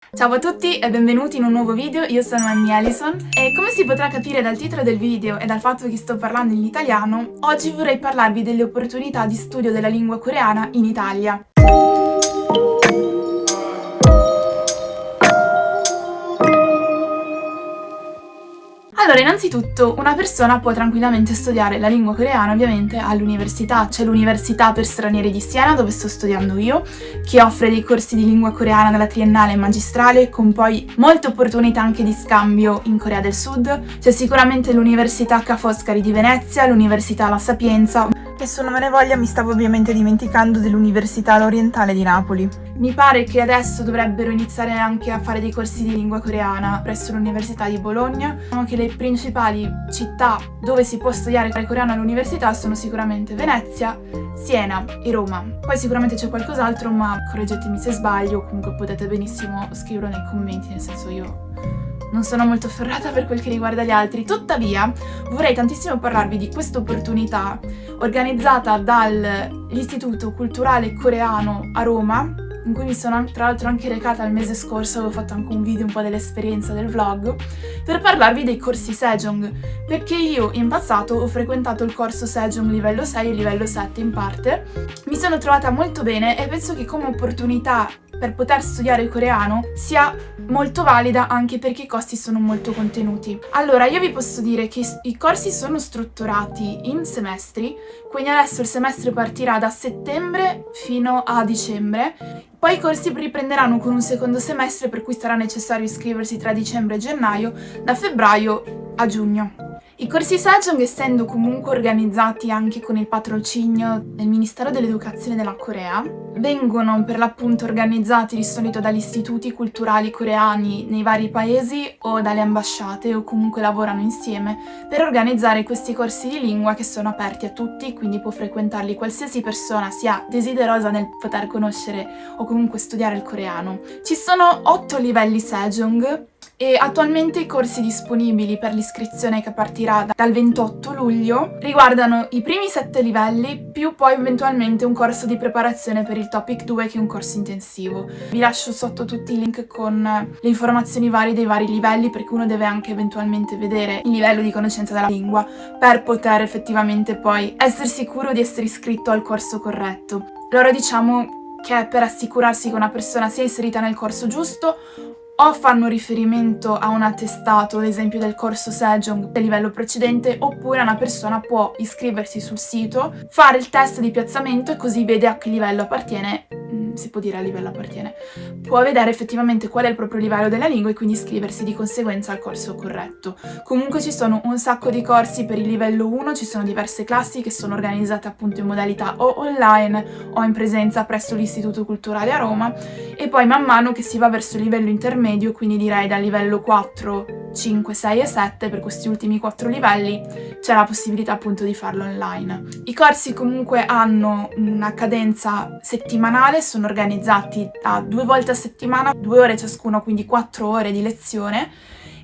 Ciao a tutti e benvenuti in un nuovo video, io sono Annie Ellison e come si potrà capire dal titolo del video e dal fatto che sto parlando in italiano, oggi vorrei parlarvi delle opportunità di studio della lingua coreana in Italia. Allora, innanzitutto, una persona può tranquillamente studiare la lingua coreana ovviamente all'università. C'è l'Università per Stranieri di Siena, dove sto studiando io, che offre dei corsi di lingua coreana dalla triennale e magistrale, con poi molte opportunità anche di scambio in Corea del Sud. C'è sicuramente l'Università Ca' Foscari di Venezia, l'Università La Sapienza. Nessuno me ne voglia, mi stavo ovviamente dimenticando dell'Università L'Orientale di Napoli. Mi pare che adesso dovrebbero iniziare anche a fare dei corsi di lingua coreana presso l'Università di Bologna. Diciamo che le principali città dove si può studiare coreano all'università sono sicuramente Venezia, Siena e Roma. Poi sicuramente c'è qualcos'altro, ma correggetemi se sbaglio, comunque potete benissimo scriverlo nei commenti, nel senso io non sono molto ferrata per quel che riguarda gli altri. Tuttavia, vorrei tantissimo parlarvi di questa opportunità organizzata dall'Istituto Culturale Coreano a Roma, in cui mi sono tra l'altro anche recata il mese scorso, avevo fatto anche un video un po' dell'esperienza del vlog, per parlarvi dei corsi Sejong, perché io in passato ho frequentato il corso Sejong livello 6 e livello 7 in parte, mi sono trovata molto bene e penso che come opportunità per poter studiare il coreano sia molto valida anche perché i costi sono molto contenuti. Allora, io vi posso dire che i corsi sono strutturati in semestri, quindi adesso il semestre partirà da settembre fino a dicembre, poi i corsi riprenderanno con un secondo semestre per cui sarà necessario iscriversi tra dicembre e gennaio, da febbraio a giugno. I corsi Sejong, essendo comunque organizzati anche con il patrocinio del Ministero dell'Educazione della Corea, vengono per l'appunto organizzati di solito dagli istituti culturali coreani nei vari paesi o dalle ambasciate o comunque lavorano insieme per organizzare questi corsi di lingua che sono aperti a tutti, quindi può frequentarli qualsiasi persona sia desiderosa nel poter conoscere o comunque studiare il coreano. Ci sono 8 livelli Sejong e attualmente i corsi disponibili per l'iscrizione che partirà dal 28 luglio riguardano i primi 7 livelli più poi eventualmente un corso di preparazione per il Topic 2 che è un corso intensivo. Vi lascio sotto tutti i link con le informazioni varie dei vari livelli perché uno deve anche eventualmente vedere il livello di conoscenza della lingua per poter effettivamente poi essere sicuro di essere iscritto al corso corretto. Allora diciamo che per assicurarsi che una persona sia inserita nel corso giusto o fanno riferimento a un attestato, ad esempio del corso Sejong del livello precedente, oppure una persona può iscriversi sul sito, fare il test di piazzamento e così vede a che livello appartiene, si può dire a livello appartiene, può vedere effettivamente qual è il proprio livello della lingua e quindi iscriversi di conseguenza al corso corretto. Comunque ci sono un sacco di corsi per il livello 1, ci sono diverse classi che sono organizzate appunto in modalità o online o in presenza presso l'Istituto Culturale a Roma e poi man mano che si va verso il livello intermedio, quindi direi dal livello 4, 5, 6 e 7, per questi ultimi 4 livelli c'è la possibilità appunto di farlo online. I corsi comunque hanno una cadenza settimanale, sono organizzati a 2 volte a settimana, 2 ore ciascuno, quindi 4 ore di lezione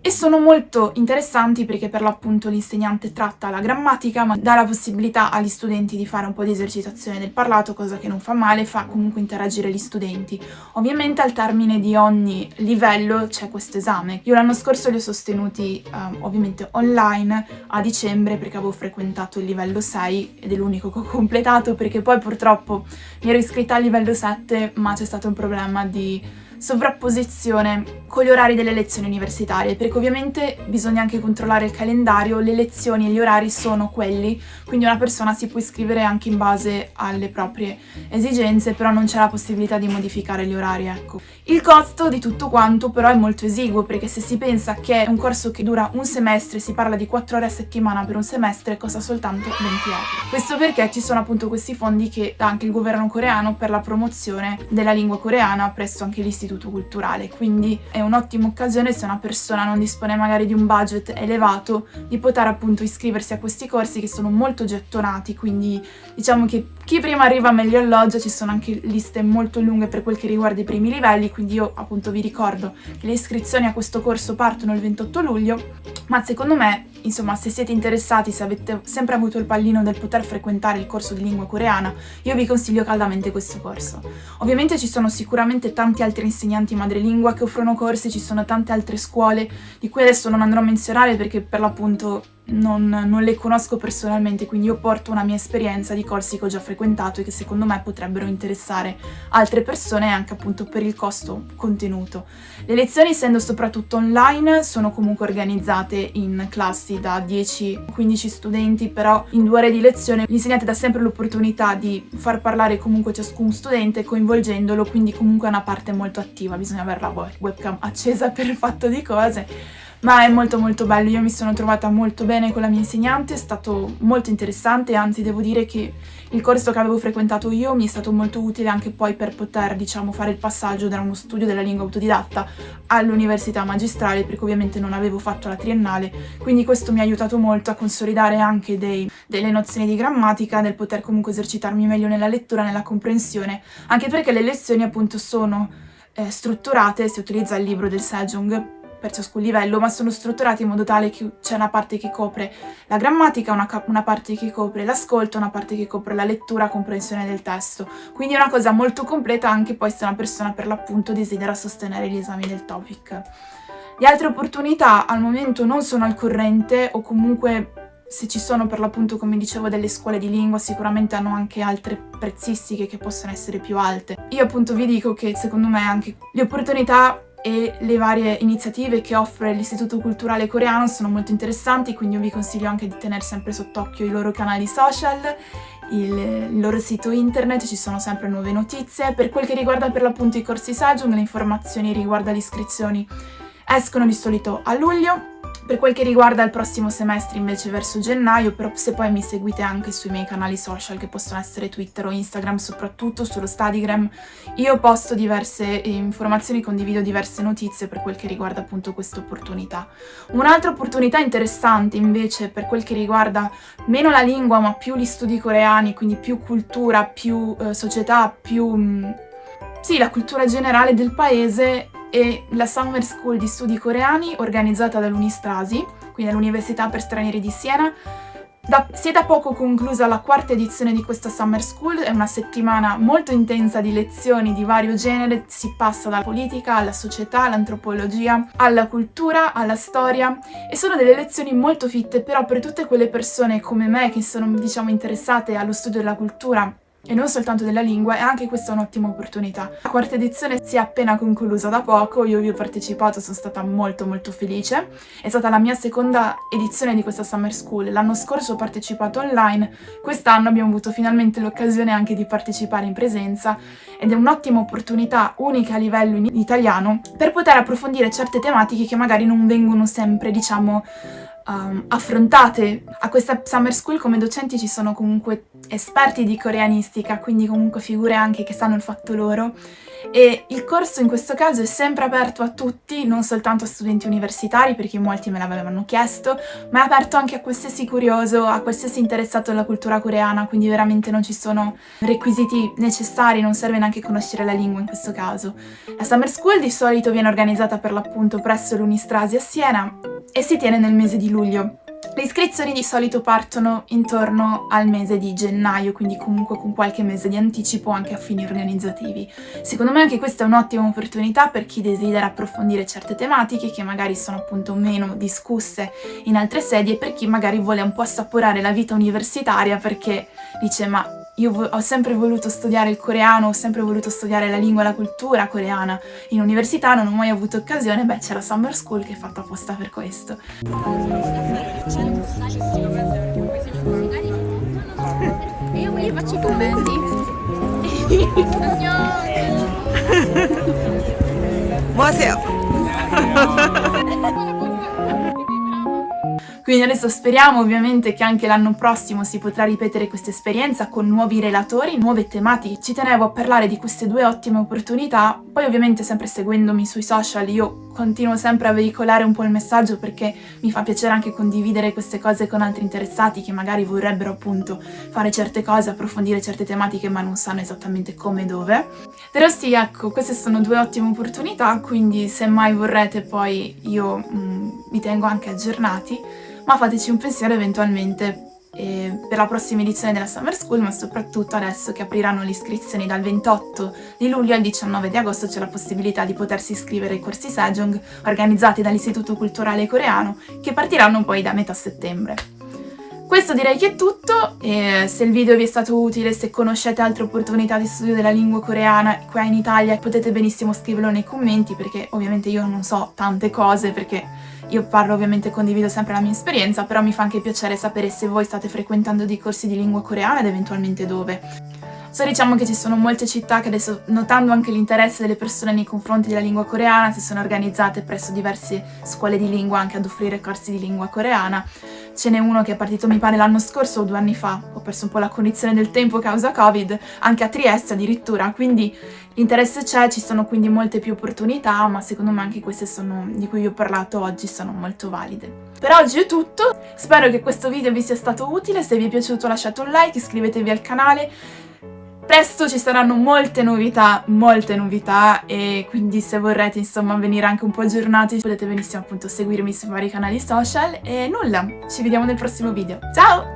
e sono molto interessanti perché per l'appunto l'insegnante tratta la grammatica ma dà la possibilità agli studenti di fare un po' di esercitazione del parlato, cosa che non fa male, fa comunque interagire gli studenti. Ovviamente al termine di ogni livello c'è questo esame. Io l'anno scorso li ho sostenuti ovviamente online a dicembre perché avevo frequentato il livello 6 ed è l'unico che ho completato perché poi purtroppo mi ero iscritta al livello 7 ma c'è stato un problema di sovrapposizione con gli orari delle lezioni universitarie, perché ovviamente bisogna anche controllare il calendario, le lezioni e gli orari sono quelli, quindi una persona si può iscrivere anche in base alle proprie esigenze, però non c'è la possibilità di modificare gli orari, ecco. Il costo di tutto quanto però è molto esiguo, perché se si pensa che è un corso che dura un semestre, si parla di 4 ore a settimana per un semestre, costa soltanto 20 euro. Questo perché ci sono appunto questi fondi che dà anche il governo coreano per la promozione della lingua coreana presso anche l'Istituto Culturale, quindi è un'ottima occasione se una persona non dispone magari di un budget elevato di poter appunto iscriversi a questi corsi che sono molto gettonati, quindi diciamo che Chi prima arriva meglio alloggia, ci sono anche liste molto lunghe per quel che riguarda i primi livelli, quindi io appunto vi ricordo che le iscrizioni a questo corso partono il 28 luglio, ma secondo me, insomma, se siete interessati, se avete sempre avuto il pallino del poter frequentare il corso di lingua coreana, io vi consiglio caldamente questo corso. Ovviamente ci sono sicuramente tanti altri insegnanti madrelingua che offrono corsi, ci sono tante altre scuole, di cui adesso non andrò a menzionare perché per l'appunto non le conosco personalmente, quindi io porto una mia esperienza di corsi che ho già frequentato e che secondo me potrebbero interessare altre persone anche appunto per il costo contenuto. Le lezioni, essendo soprattutto online, sono comunque organizzate in classi da 10-15 studenti, però in 2 ore di lezione l'insegnante dà sempre l'opportunità di far parlare comunque ciascun studente coinvolgendolo, quindi comunque è una parte molto attiva, bisogna avere la webcam accesa per il fatto di cose. Ma è molto molto bello, io mi sono trovata molto bene con la mia insegnante, è stato molto interessante, anzi devo dire che il corso che avevo frequentato io mi è stato molto utile anche poi per poter, diciamo, fare il passaggio da uno studio della lingua autodidatta all'università magistrale, perché ovviamente non avevo fatto la triennale, quindi questo mi ha aiutato molto a consolidare anche delle nozioni di grammatica, del poter comunque esercitarmi meglio nella lettura, nella comprensione, anche perché le lezioni appunto sono strutturate, si utilizza il libro del Sejong per ciascun livello, ma sono strutturati in modo tale che c'è una parte che copre la grammatica, una parte che copre l'ascolto, una parte che copre la lettura, comprensione del testo. Quindi è una cosa molto completa anche poi se una persona per l'appunto desidera sostenere gli esami del TOEIC. Le altre opportunità al momento non sono al corrente, o comunque se ci sono per l'appunto, come dicevo, delle scuole di lingua, sicuramente hanno anche altre prezzistiche che possono essere più alte. Io appunto vi dico che secondo me anche le opportunità e le varie iniziative che offre l'Istituto Culturale Coreano sono molto interessanti, quindi io vi consiglio anche di tenere sempre sott'occhio i loro canali social, il loro sito internet, ci sono sempre nuove notizie. Per quel che riguarda per l'appunto i corsi Sejong, le informazioni riguardo alle iscrizioni escono di solito a luglio. Per quel che riguarda il prossimo semestre invece verso gennaio, però se poi mi seguite anche sui miei canali social, che possono essere Twitter o Instagram, soprattutto sullo Studygram, io posto diverse informazioni, condivido diverse notizie per quel che riguarda appunto questa opportunità. Un'altra opportunità interessante invece per quel che riguarda meno la lingua ma più gli studi coreani, quindi più cultura, più società, più sì, la cultura generale del paese, e la Summer School di Studi Coreani organizzata dall'Unistrasi, quindi all'Università per Stranieri di Siena. Si è da poco conclusa la 4ª edizione di questa Summer School, è una settimana molto intensa di lezioni di vario genere, si passa dalla politica alla società, all'antropologia, alla cultura, alla storia, e sono delle lezioni molto fitte, però per tutte quelle persone come me che sono, diciamo, interessate allo studio della cultura e non soltanto della lingua, e anche questa è un'ottima opportunità. La 4ª edizione si è appena conclusa da poco, io vi ho partecipato, sono stata molto molto felice, è stata la mia 2ª edizione di questa Summer School, l'anno scorso ho partecipato online, quest'anno abbiamo avuto finalmente l'occasione anche di partecipare in presenza, ed è un'ottima opportunità, unica a livello in italiano, per poter approfondire certe tematiche che magari non vengono sempre, diciamo, affrontate. A questa Summer School come docenti ci sono comunque esperti di coreanistica, quindi comunque figure anche che sanno il fatto loro, e il corso in questo caso è sempre aperto a tutti, non soltanto a studenti universitari, perché molti me l'avevano chiesto, ma è aperto anche a qualsiasi curioso, a qualsiasi interessato alla cultura coreana, quindi veramente non ci sono requisiti necessari, non serve neanche conoscere la lingua in questo caso. La Summer School di solito viene organizzata per l'appunto presso l'Unistrasi a Siena e si tiene nel mese di luglio. Le iscrizioni di solito partono intorno al mese di gennaio, quindi comunque con qualche mese di anticipo anche a fini organizzativi. Secondo me anche questa è un'ottima opportunità per chi desidera approfondire certe tematiche che magari sono appunto meno discusse in altre sedi, e per chi magari vuole un po' assaporare la vita universitaria perché dice: ma io ho sempre voluto studiare il coreano, ho sempre voluto studiare la lingua e la cultura coreana in università, non ho mai avuto occasione. Beh, c'è la Summer School che è fatta apposta per questo. Io faccio i commenti. 뭐 하세요? Quindi adesso speriamo ovviamente che anche l'anno prossimo si potrà ripetere questa esperienza con nuovi relatori, nuove tematiche. Ci tenevo a parlare di queste 2 ottime opportunità, poi ovviamente sempre seguendomi sui social io continuo sempre a veicolare un po' il messaggio perché mi fa piacere anche condividere queste cose con altri interessati che magari vorrebbero appunto fare certe cose, approfondire certe tematiche ma non sanno esattamente come e dove. Però sì, ecco, queste sono 2 ottime opportunità, quindi se mai vorrete poi io vi tengo anche aggiornati, ma fateci un pensiero eventualmente per la prossima edizione della Summer School, ma soprattutto adesso che apriranno le iscrizioni dal 28 di luglio al 19 di agosto c'è la possibilità di potersi iscrivere ai corsi Sejong organizzati dall'Istituto Culturale Coreano che partiranno poi da metà settembre. Questo direi che è tutto, se il video vi è stato utile, se conoscete altre opportunità di studio della lingua coreana qua in Italia potete benissimo scriverlo nei commenti perché ovviamente io non so tante cose perché io parlo ovviamente condivido sempre la mia esperienza, però mi fa anche piacere sapere se voi state frequentando dei corsi di lingua coreana ed eventualmente dove. So, diciamo che ci sono molte città che adesso, notando anche l'interesse delle persone nei confronti della lingua coreana, si sono organizzate presso diverse scuole di lingua anche ad offrire corsi di lingua coreana. Ce n'è uno che è partito mi pare l'anno scorso o 2 anni fa, ho perso un po' la cognizione del tempo causa Covid, anche a Trieste addirittura, quindi l'interesse c'è, ci sono quindi molte più opportunità, ma secondo me anche queste di cui vi ho parlato oggi sono molto valide. Per oggi è tutto, spero che questo video vi sia stato utile, se vi è piaciuto lasciate un like, iscrivetevi al canale. Presto ci saranno molte novità e quindi se vorrete insomma venire anche un po' aggiornati potete benissimo appunto seguirmi sui vari canali social e nulla, ci vediamo nel prossimo video. Ciao!